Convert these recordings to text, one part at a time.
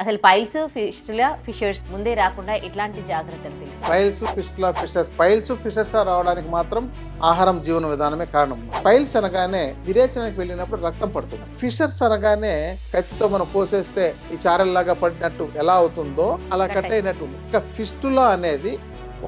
అసలు piles, fistula, fissures ముందే రాకుండా ఎట్లాంటి జాగ్రత్తలు తీసుకోవాలి? Piles, fistula, fissures. Piles, fissures రావడానికి మాత్రం ఆహారం జీవన విధానమే కారణం. పైల్స్ అనగానే విరేచనానికి వెళ్ళినప్పుడు రక్తం పడుతుంది. ఫిషర్స్ అనగానే కత్తితో మనం కోసేస్తే ఈ చారల్లాగా పడినట్టు ఎలా అవుతుందో అలా కట్ అయినట్టు. ఇక ఫిస్టులా అనేది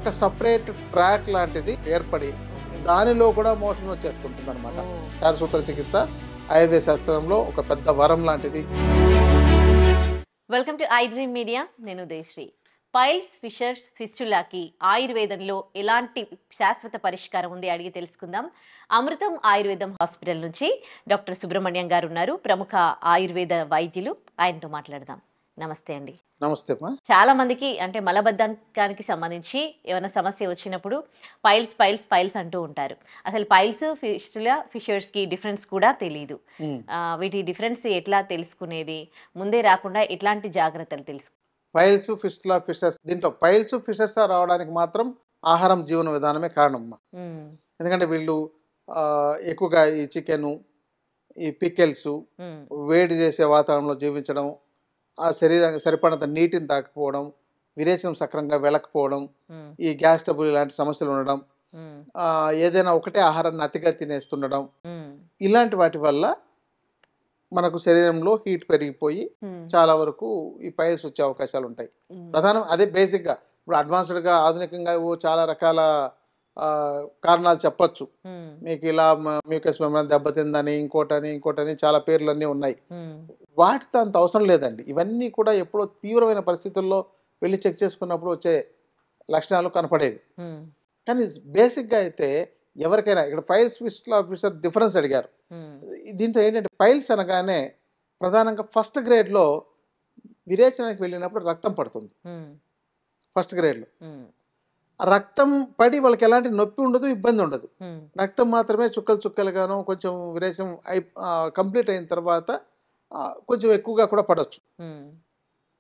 ఒక సపరేట్ ట్రాక్ లాంటిది ఏర్పడి దానిలో కూడా మోషన్ వచ్చేస్తుంటుంది అనమాట. చారసూత్ర చికిత్స ఆయుర్వేద శాస్త్రంలో ఒక పెద్ద వరం లాంటిది. Welcome to I dream media. నేను ఉదయశ్రీ. పైల్స్, ఫిషర్స్, ఫిస్టులాకి ఆయుర్వేదంలో ఎలాంటి శాశ్వత పరిష్కారం ఉంది అడిగి తెలుసుకుందాం. అమృతం ఆయుర్వేదం హాస్పిటల్ నుంచి డాక్టర్ సుబ్రహ్మణ్యం గారు ఉన్నారు, ప్రముఖ ఆయుర్వేద వైద్యులు. ఆయనతో మాట్లాడదాం. నమస్తే అండి. నమస్తే. చాలా మందికి అంటే మలబద్ధకానికి సంబంధించి ఏమైనా సమస్య వచ్చినప్పుడు పైల్స్ పైల్స్ పైల్స్ అంటూ ఉంటారు. అసలు పైల్స్, ఫిస్టులా, ఫిషర్స్ కి డిఫరెన్స్ కూడా తెలియదు. వీటి డిఫరెన్స్ ఎట్లా తెలుసుకునేది, ముందే రాకుండా ఎట్లాంటి జాగ్రత్తలు తెలుసు? Piles, fistula, fissures. దీంట్లో పైల్స్, ఫిషర్స్ రావడానికి మాత్రం ఆహారం జీవన విధానమే కారణం. ఎందుకంటే వీళ్ళు ఎక్కువగా ఈ చికెను, ఈ పికెల్స్, వేడి చేసే వాతావరణంలో జీవించడం, ఆ శరీరానికి సరిపడంత నీటిని తాకపోవడం, విరేచనం సక్రంగా వెళ్ళకపోవడం, ఈ గ్యాస్ ట్రబుల్ ఇలాంటి సమస్యలు ఉండడం, ఏదైనా ఒకటే ఆహారాన్ని అతిగా తినేస్తుండడం, ఇలాంటి వాటి వల్ల మనకు శరీరంలో హీట్ పెరిగిపోయి చాలా వరకు ఈ పైల్స్ వచ్చే అవకాశాలు ఉంటాయి. ప్రధానం అదే బేసిక్గా. ఇప్పుడు అడ్వాన్స్డ్గా ఆధునికంగా చాలా రకాల కారణాలు చెప్పచ్చు. మీకు ఇలా మ్యూకస్ మెమ్బ్రేన్ దెబ్బతిందని, ఇంకోటని చాలా పేర్లన్నీ ఉన్నాయి. వాటితో అంత అవసరం లేదండి. ఇవన్నీ కూడా ఎప్పుడో తీవ్రమైన పరిస్థితుల్లో వెళ్ళి చెక్ చేసుకున్నప్పుడు వచ్చే లక్షణాలు కనపడేవి. కానీ బేసిక్గా అయితే ఎవరికైనా ఇక్కడ పైల్స్, ఫిస్టులా, ఫిషర్ డిఫరెన్స్ అడిగారు. దీంట్లో ఏంటంటే పైల్స్ అనగానే ప్రధానంగా ఫస్ట్ గ్రేడ్లో విరేచనానికి వెళ్ళినప్పుడు రక్తం పడుతుంది. ఫస్ట్ గ్రేడ్లో రక్తం పడి వాళ్ళకి ఎలాంటి నొప్పి ఉండదు, ఇబ్బంది ఉండదు. రక్తం మాత్రమే చుక్కలు చుక్కలుగాను కొంచెం విరేచనం కంప్లీట్ అయిన తర్వాత కొంచెం ఎక్కువగా కూడా పడవచ్చు.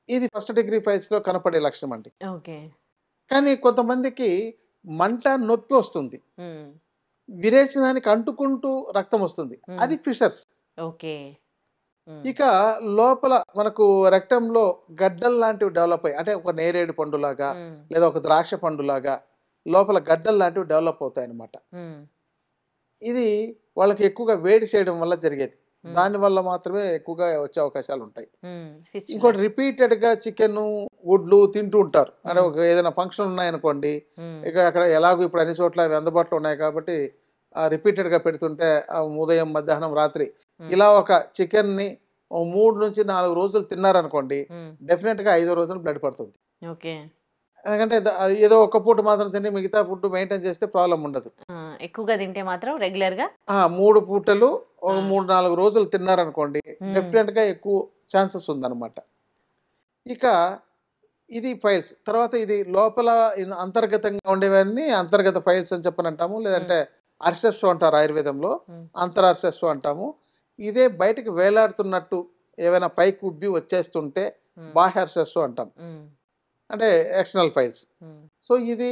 ఇది ఫస్ట్ డిగ్రీ పైల్స్ లో కనపడే లక్షణం అండి. కానీ కొంతమందికి మంట, నొప్పి వస్తుంది, విరేచనానికి అంటుకుంటూ రక్తం వస్తుంది, అది ఫిషర్స్. ఇక లోపల మనకు రక్తంలో గడ్డలు లాంటివి డెవలప్ అయ్యి, అంటే ఒక నేరేడు పండులాగా లేదా ఒక ద్రాక్ష పండులాగా లోపల గడ్డలు లాంటివి డెవలప్ అవుతాయి అన్నమాట. ఇది వాళ్ళకి ఎక్కువగా వేడి చేయడం వల్ల జరిగేది. దాని వల్ల మాత్రమే ఎక్కువగా వచ్చే అవకాశాలు ఉంటాయి. ఇంకోటి రిపీటెడ్ గా చికెన్, గుడ్లు తింటూ ఉంటారు. అంటే ఒక ఏదైనా ఫంక్షన్ ఉన్నాయనుకోండి, ఇక అక్కడ ఎలాగో ఇప్పుడు అన్ని చోట్ల అవి అందుబాటులో ఉన్నాయి కాబట్టి రిపీటెడ్ గా పెడుతుంటే ఉదయం, మధ్యాహ్నం, రాత్రి ఇలా ఒక చికెన్ ని 3 నుంచి 4 రోజులు తిన్నారనుకోండి, డెఫినెట్ గా 5వ రోజున బ్లడ్ పడుతుంది. ఎందుకంటే ఏదో ఒక పూట మాత్రం తిని మిగతా ఫుడ్ మెయింటైన్ చేస్తే ప్రాబ్లం ఉండదు. ఎక్కువగా తింటే మాత్రం రెగ్యులర్ గా 3 పూటలు ఒక 3-4 రోజులు తిన్నారనుకోండి, డెఫినెట్ గా ఎక్కువ ఛాన్సెస్ ఉందన్నమాట. ఇక ఇది ఫైల్స్. తర్వాత ఇది లోపల అంతర్గతంగా ఉండేవన్నీ అంతర్గత ఫైల్స్ అని చెప్పని అంటాము, లేదంటే అర్సెస్సు అంటారు ఆయుర్వేదంలో, అంతరార్సెస్సు అంటాము. ఇదే బయటకు వేలాడుతున్నట్టు ఏమైనా పైకి ఉబ్బి వచ్చేస్తుంటే బాహ్య అర్సెస్సు అంటాం, అంటే ఎక్స్టర్నల్ ఫైల్స్. సో ఇది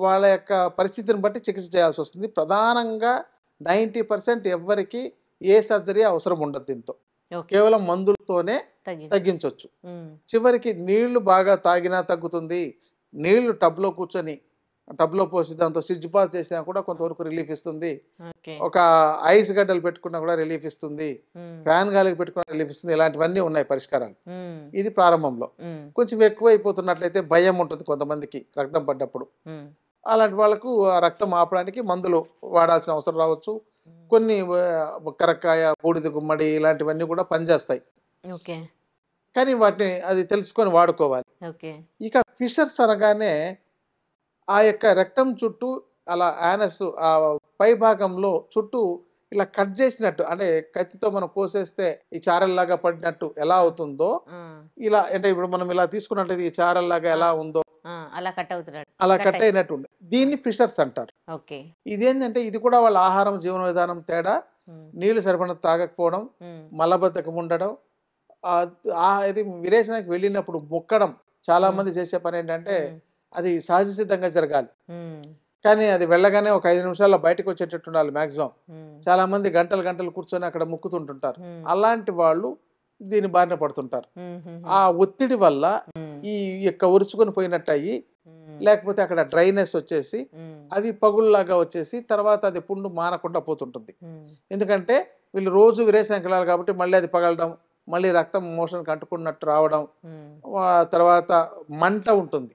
వాళ్ళ యొక్క పరిస్థితిని బట్టి చికిత్స చేయాల్సి వస్తుంది. ప్రధానంగా 90% ఎవ్వరికి ఏ సర్జరీ అవసరం ఉండదు. దీంతో కేవలం మందులతోనే తగ్గించవచ్చు. చివరికి నీళ్లు బాగా తాగినా తగ్గుతుంది. నీళ్లు టబ్లో కూర్చొని టబ్లో పోసి దాంతో స్విచ్ బాత్ చేసినా కూడా కొంతవరకు రిలీఫ్ ఇస్తుంది. ఒక ఐస్ గడ్డలు పెట్టుకున్నా కూడా రిలీఫ్ ఇస్తుంది. ఫ్యాన్ గాలికి పెట్టుకున్నా రిలీఫ్ ఇస్తుంది. ఇలాంటివన్నీ ఉన్నాయి పరిష్కారాలు. ఇది ప్రారంభంలో. కొంచెం ఎక్కువ అయిపోతున్నట్లయితే భయం ఉంటుంది కొంతమందికి రక్తం పడ్డప్పుడు. అలాంటి వాళ్ళకు ఆ రక్తం ఆపడానికి మందులు వాడాల్సిన అవసరం రావచ్చు. కొన్ని కరక్కాయ, బూడిద గుమ్మడి ఇలాంటివన్నీ కూడా పనిచేస్తాయి. కానీ వాటిని అది తెలుసుకొని వాడుకోవాలి. ఇక ఫిషర్స్ అనగానే ఆ యొక్క రక్తం చుట్టూ అలా యానస్ ఆ పై భాగంలో చుట్టూ ఇలా కట్ చేసినట్టు, అంటే కత్తితో మనం కోసేస్తే ఈ చారల్లాగా పడినట్టు ఎలా అవుతుందో, ఇలా అంటే ఇప్పుడు మనం ఇలా తీసుకున్నట్లయితే ఈ చారల్లాగా ఎలా ఉందో అలా కట్ అయినట్టు దీన్ని ఫిషర్స్ అంటారు. ఇదేంటంటే ఇది కూడా వాళ్ళ ఆహారం, జీవన విధానం తేడా, నీళ్లు సరిపడ తాగకపోవడం, మలబద్ధకం ఉండడం, ఇది విరేచనానికి వెళ్ళినప్పుడు మొక్కడం. చాలా మంది చేసే పని ఏంటంటే అది సహజ సిద్ధంగా జరగాలి, కానీ అది వెళ్ళగానే ఒక 5 నిమిషాల్లో బయటకు వచ్చేటట్టు ఉండాలి మాక్సిమం. చాలా మంది గంటలు కూర్చొని అక్కడ ముక్కుతుంటుంటారు. అలాంటి వాళ్ళు దీని బారిన పడుతుంటారు. ఆ ఒత్తిడి వల్ల ఈ యొక్క ఉరుచుకొని పోయినట్టు అయ్యి, లేకపోతే అక్కడ డ్రైనెస్ వచ్చేసి అవి పగుళ్ళలాగా వచ్చేసి తర్వాత అది పుండు మానకుండా పోతుంటుంది. ఎందుకంటే వీళ్ళు రోజు విరేచనానికి వెళ్ళాలి కాబట్టి మళ్ళీ అది పగలడం, మళ్ళీ రక్తం మోషన్కి అంటుకున్నట్టు రావడం, తర్వాత మంట ఉంటుంది.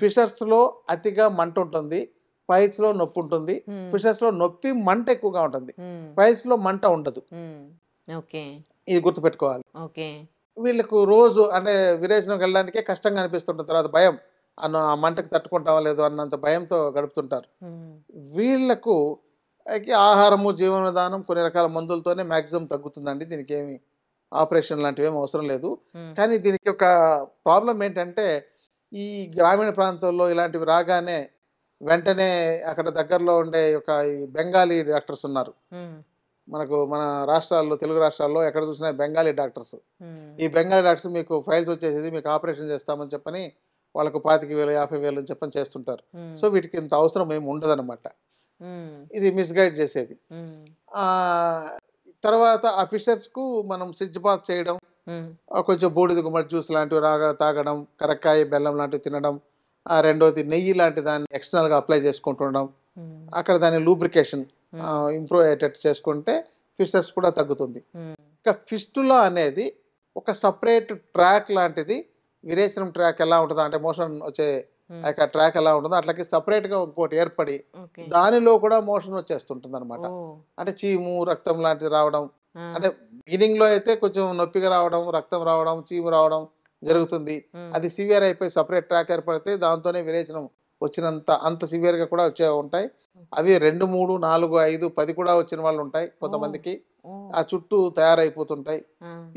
ఫిషర్స్ లో అతిగా మంట ఉంటుంది, పైల్స్ లో నొప్పి ఉంటుంది. ఫిషర్స్ లో నొప్పి మంట ఎక్కువగా ఉంటుంది, పైల్స్ లో మంట ఉండదు. ఇది గుర్తుపెట్టుకోవాలి. వీళ్ళకు రోజు అంటే విరేచనకు వెళ్ళడానికే కష్టంగా అనిపిస్తుంటుంది, తర్వాత భయం, ఆ మంటకు తట్టుకుంటావా లేదు అన్నంత భయంతో గడుపుతుంటారు. వీళ్లకు ఆహారము జీవన విధానం కొన్ని రకాల మందులతోనే మ్యాక్సిమం తగ్గుతుందండి. దీనికి ఏమి ఆపరేషన్ లాంటివి ఏమి అవసరం లేదు. కానీ దీనికి ఒక ప్రాబ్లం ఏంటంటే ఈ గ్రామీణ ప్రాంతాల్లో ఇలాంటివి రాగానే వెంటనే అక్కడ దగ్గరలో ఉండే ఒక ఈ బెంగాలీ డాక్టర్స్ ఉన్నారు మనకు. మన రాష్ట్రాల్లో, తెలుగు రాష్ట్రాల్లో ఎక్కడ చూసినా బెంగాలీ డాక్టర్స్. ఈ బెంగాలీ డాక్టర్స్ మీకు ఫైల్స్ వచ్చేసేది, మీకు ఆపరేషన్ చేస్తామని చెప్పని వాళ్ళకు 25,000 50,000 అని చెప్పని చేస్తుంటారు. సో వీటికి ఇంత అవసరం ఏమి ఉండదన్నమాట. ఇది మిస్గైడ్ చేసేది. తర్వాత ఆ ఫిషర్స్ కు మనం స్విచ్ బాత్ చేయడం, కొంచెం బూడిద గుమ్మడి జ్యూస్ లాంటివి తాగడం, కరక్కాయ బెల్లం లాంటివి తినడం, రెండోది నెయ్యి లాంటి దాన్ని ఎక్స్టర్నల్ గా అప్లై చేసుకుంటుండడం, అక్కడ దాని లూబ్రికేషన్ ఇంప్రూవ్ అయ్యేటట్టు చేసుకుంటే ఫిషర్స్ కూడా తగ్గుతుంది. ఇక ఫిస్టులా అనేది ఒక సపరేట్ ట్రాక్ లాంటిది. విరేచనం ట్రాక్ ఎలా ఉంటుందో అంటే మోషన్ వచ్చే ట్రాక్ ఎలా ఉంటుందో అట్లాగే సపరేట్ గా ఇంకోటి ఏర్పడి దానిలో కూడా మోషన్ వచ్చేస్తుంటుంది అనమాట. అంటే చీము రక్తం లాంటిది రావడం, అంటే బిగినింగ్ లో అయితే కొంచెం నొప్పిగా రావడం, రక్తం రావడం, చీము రావడం జరుగుతుంది. అది సివియర్ అయిపోయి సపరేట్ ట్రాక్ ఏర్పడితే దాంతోనే విరేచనం వచ్చినంత అంత సివియర్ గా కూడా వచ్చే ఉంటాయి. అవి 2, 3, 4, 5, 10 కూడా వచ్చిన వాళ్ళు ఉంటాయి కొంతమందికి. ఆ చుట్టూ తయారైపోతుంటాయి.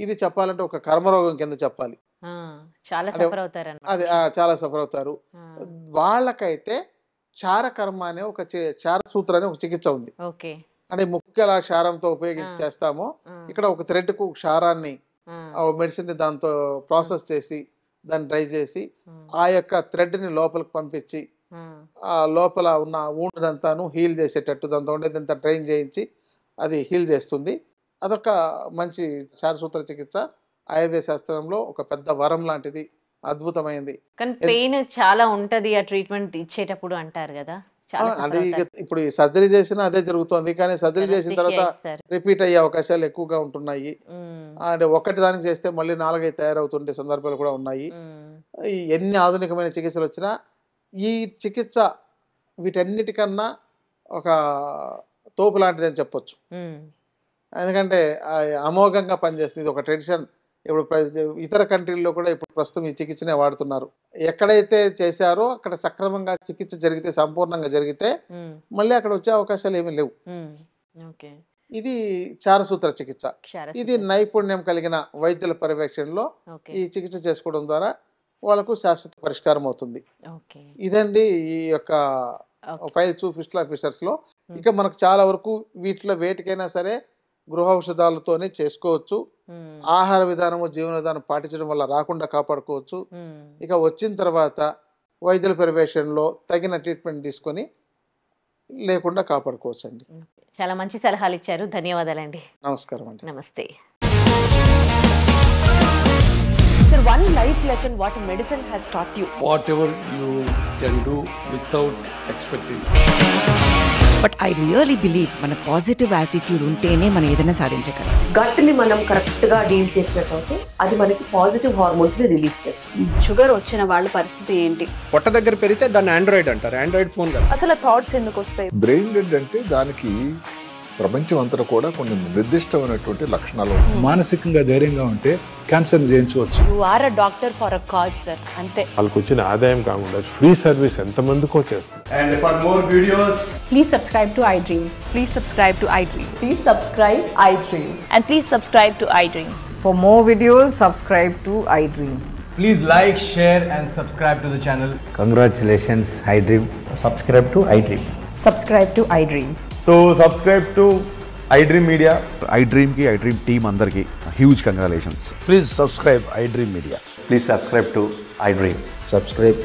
ఇది చెప్పాలంటే ఒక కర్మరోగం కింద చెప్పాలి. అది చాలా సఫర్ అవుతారు. వాళ్ళకైతే చారకర్మ అనే ఒక చారసూత్ర అనే ఒక చికిత్స ఉంది. అంటే ముఖ్య క్షారంతో ఉపయోగించి చేస్తామో ఇక్కడ ఒక థ్రెడ్ కు క్షారాన్ని మెడిసిన్ దాంతో ప్రాసెస్ చేసి దాన్ని డ్రై చేసి ఆ యొక్క థ్రెడ్ ని లోపలికి పంపించి ఆ లోపల ఉన్న ఊండంతాను హీల్ చేసేటట్టు దాంతో ఉండేదంతా డ్రైన్ చేయించి అది హీల్ చేస్తుంది. అదొక మంచి చారసూత్ర చికిత్స ఆయుర్వేద శాస్త్రంలో ఒక పెద్ద వరం లాంటిది, అద్భుతమైంది. కానీ పెయిన్ చాలా ఉంటది ఆ ట్రీట్మెంట్ ఇచ్చేటప్పుడు అంటారు కదా. అది ఇప్పుడు సర్జరీ చేసినా అదే జరుగుతుంది, కానీ సర్జరీ చేసిన తర్వాత రిపీట్ అయ్యే అవకాశాలు ఎక్కువగా ఉంటున్నాయి. అంటే ఒకటి దానికి చేస్తే మళ్ళీ 4-5 తయారవుతుండే సందర్భాలు కూడా ఉన్నాయి. ఎన్ని ఆధునికమైన చికిత్సలు వచ్చినా ఈ చికిత్స వీటన్నిటికన్నా ఒక తోపు లాంటిది అని చెప్పొచ్చు. ఎందుకంటే అమోఘంగా పనిచేస్తుంది. ఇది ఒక ట్రెడిషన్. ఇప్పుడు ఇతర కంట్రీల్లో కూడా ఇప్పుడు ప్రస్తుతం ఈ చికిత్సనే వాడుతున్నారు. ఎక్కడైతే చేశారో అక్కడ సక్రమంగా చికిత్స జరిగితే, సంపూర్ణంగా జరిగితే మళ్ళీ అక్కడ వచ్చే అవకాశాలు ఏమీ లేవు. ఇది చారసూత్ర చికిత్స. ఇది నైపుణ్యం కలిగిన వైద్యుల పర్యవేక్షణలో ఈ చికిత్స చేసుకోవడం ద్వారా వాళ్ళకు శాశ్వత పరిష్కారం అవుతుంది. ఇదండి ఈ యొక్క పైల్స్ ఫిస్టులా ఫిషర్స్ లో. ఇక మనకు చాలా వరకు వీటిలో వేటికైనా సరే గృహ ఔషధాలతోనే చేసుకోవచ్చు. ఆహార విధానము జీవన విధానం పాటించడం వల్ల రాకుండా కాపాడుకోవచ్చు. ఇక వచ్చిన తర్వాత వైద్యుల పర్యవేక్షణలో తగిన ట్రీట్మెంట్ తీసుకొని లేకుండా కాపాడుకోవచ్చు అండి. చాలా మంచి సలహాలు ఇచ్చారు, ధన్యవాదాలండి. నమస్కారం అండి. నమస్తే. Sir, one life lesson what medicine has taught you. Whatever you can do without expecting. But I really believe మన పాజిటివ్ యాటిట్యూడ్ ఉంటేనే మనం ఏదైనా సాధించగలం. గట్ ని మనం కరెక్ట్ గా డీల్ చేసినట్లయితే అది మనకి పాజిటివ్ హార్మోన్స్ ని రిలీజ్ చేస్తుంది. షుగర్ వచ్చిన వాళ్ళ పరిస్థితి ఏంటి? పొట్ట దగ్గర పెరిగితే దాన్ని ఆండ్రాయిడ్ అంటారు, ఆండ్రాయిడ్ ఫోన్ కదా. అసలు థాట్స్ ఎందుకు వస్తాయి? బ్రెయిన్ డెడ్ అంటే దానికి ప్రపంచం అంతా కూడా కొన్ని నిర్దిష్టమైనటువంటి లక్షణాలు. మానసికంగా ధైర్యంగా ఉంటే క్యాన్సర్ జయించవచ్చు. You are a doctor for a cause sir, అంతే. వాళ్ళకి వచ్చిన ఆదాయం కాకుండా ఫ్రీ సర్వీస్ ఎంతమందికో చేస్తారు. And for more videos, please subscribe to iDream. Please subscribe to iDream. Please subscribe iDream. And please subscribe to iDream. For more videos, subscribe to iDream. please like, share and subscribe to the channel. Congratulations iDream. Subscribe to iDream. Subscribe to iDream. So subscribe to iDream Media. iDream ki iDream team andarki huge congratulations. Please subscribe iDream Media. Please subscribe to iDream. Subscribe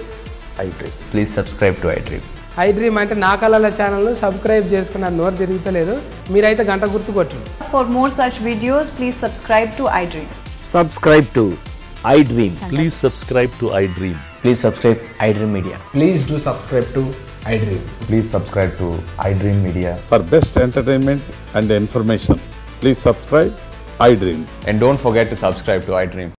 iDream. Please subscribe to iDream. iDream అంటే నా కళల channel subscribe చేసుకున్న నోరు తిరుగుతలేదు, మీరైతే గంట గుర్తు కొట్టండి. For more such videos, please subscribe to iDream. Subscribe to iDream. Please subscribe to iDream. Please subscribe iDream Media. Please do subscribe to iDream. Please subscribe to iDream Media. For best entertainment and information, please subscribe iDream. And don't forget to subscribe to iDream.